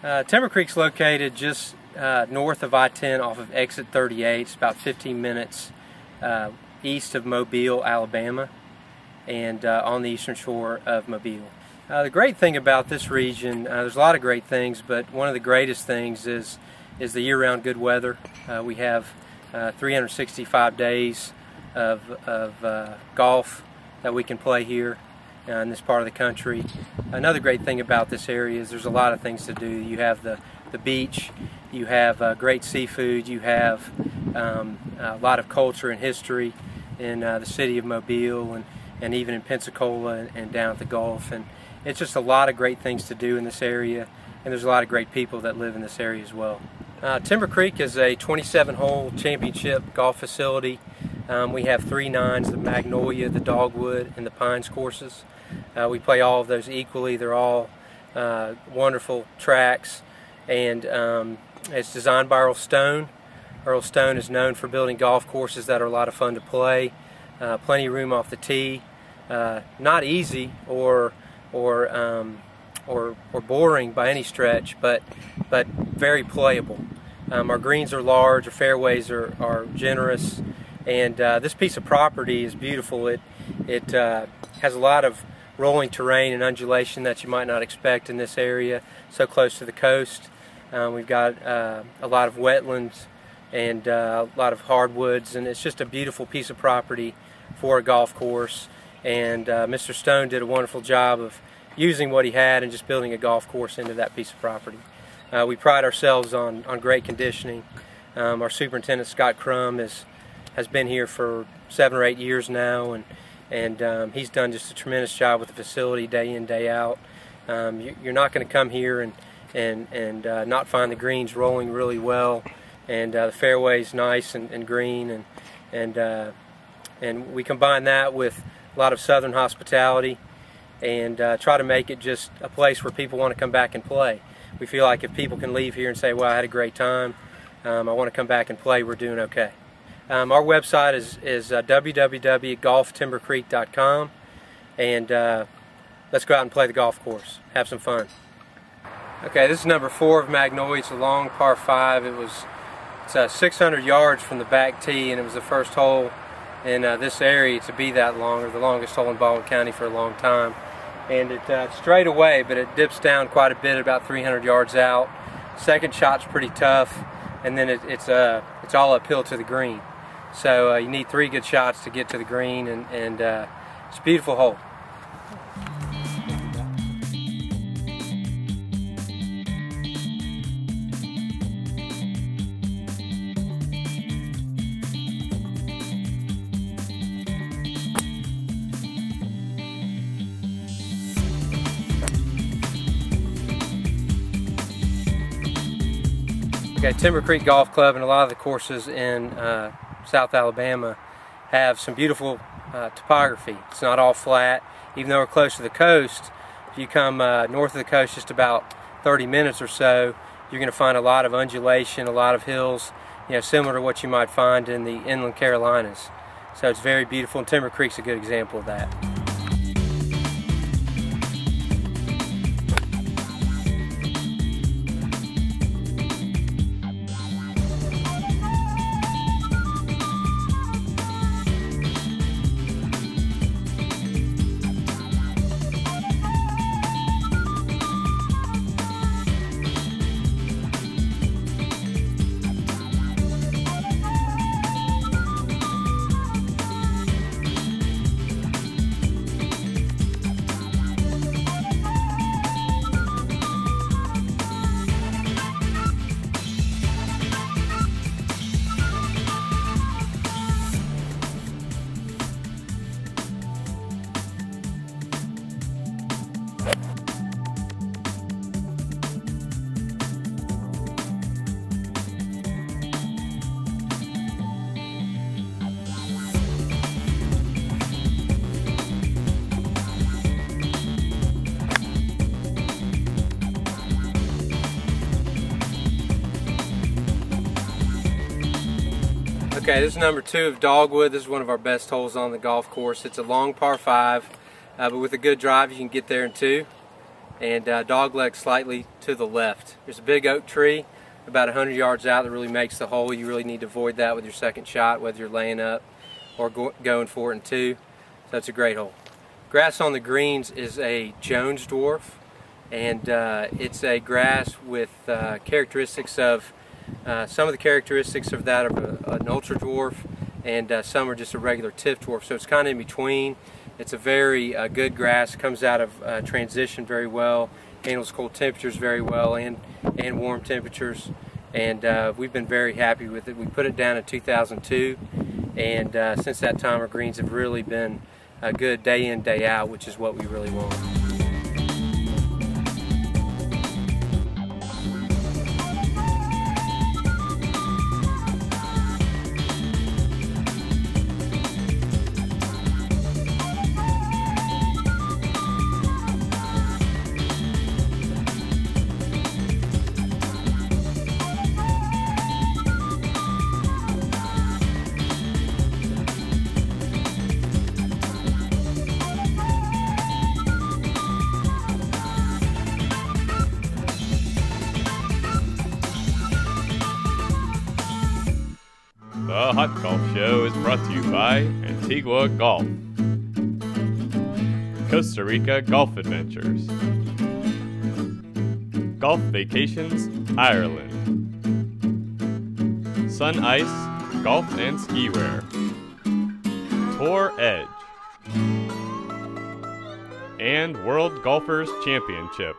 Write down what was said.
Timber Creek's located just north of I-10 off of exit 38. It's about 15 minutes east of Mobile, Alabama, and on the eastern shore of Mobile. The great thing about this region, there's a lot of great things, but one of the greatest things is the year-round good weather. We have 365 days of golf that we can play here in this part of the country. Another great thing about this area is there's a lot of things to do. You have the beach, you have great seafood, you have a lot of culture and history in the city of Mobile and even in Pensacola and down at the Gulf. And it's just a lot of great things to do in this area, and there's a lot of great people that live in this area as well. Timber Creek is a 27-hole championship golf facility. We have 3 nines, the Magnolia, the Dogwood, and the Pines courses. We play all of those equally. They're all wonderful tracks, and it's designed by Earl Stone. Earl Stone is known for building golf courses that are a lot of fun to play. Plenty of room off the tee. Not easy or boring by any stretch, but very playable. Our greens are large, our fairways are generous, and this piece of property is beautiful. It has a lot of rolling terrain and undulation that you might not expect in this area, so close to the coast. We've got a lot of wetlands and a lot of hardwoods, and it's just a beautiful piece of property for a golf course. And Mr. Stone did a wonderful job of using what he had and just building a golf course into that piece of property. We pride ourselves on great conditioning. Our superintendent, Scott Crum, has been here for 7 or 8 years now, and he's done just a tremendous job with the facility day in, day out. You're not going to come here and not find the greens rolling really well, and the fairway's nice and green, and we combine that with a lot of southern hospitality and try to make it just a place where people want to come back and play. We feel like if people can leave here and say, well, I had a great time, I want to come back and play, we're doing okay. Our website is www.golftimbercreek.com, and let's go out and play the golf course. Have some fun. Okay, this is number 4 of Magnolia. It's a long par 5. It's 600 yards from the back tee, and it was the first hole in this area to be that long, or the longest hole in Baldwin County for a long time. And it's straight away, but it dips down quite a bit, about 300 yards out. Second shot's pretty tough, and then it's all uphill to the green. So you need 3 good shots to get to the green, and it's a beautiful hole. Okay, Timber Creek Golf Club and a lot of the courses in South Alabama have some beautiful topography. It's not all flat. Even though we're close to the coast, if you come north of the coast just about 30 minutes or so, you're going to find a lot of undulation, a lot of hills, similar to what you might find in the inland Carolinas. So it's very beautiful, and Timber Creek's a good example of that. Okay, this is number 2 of Dogwood. This is one of our best holes on the golf course. It's a long par 5, but with a good drive you can get there in 2. and dogleg slightly to the left. There's a big oak tree about 100 yards out that really makes the hole. You really need to avoid that with your second shot, whether you're laying up or going for it in 2. So that's a great hole. Grass on the greens is a Jones dwarf, and it's a grass with characteristics of some of the characteristics of that of an ultra dwarf, and some are just a regular tip dwarf. So it's kind of in between. It's a very good grass. Comes out of transition very well. Handles cold temperatures very well, and warm temperatures. And we've been very happy with it. We put it down in 2002, and since that time our greens have really been good day in, day out, which is what we really want. The Hot Golf Show is brought to you by Antigua Golf, Costa Rica Golf Adventures, Golf Vacations Ireland, Sun Ice Golf and Ski Wear, Tour Edge, and World Golfers Championship.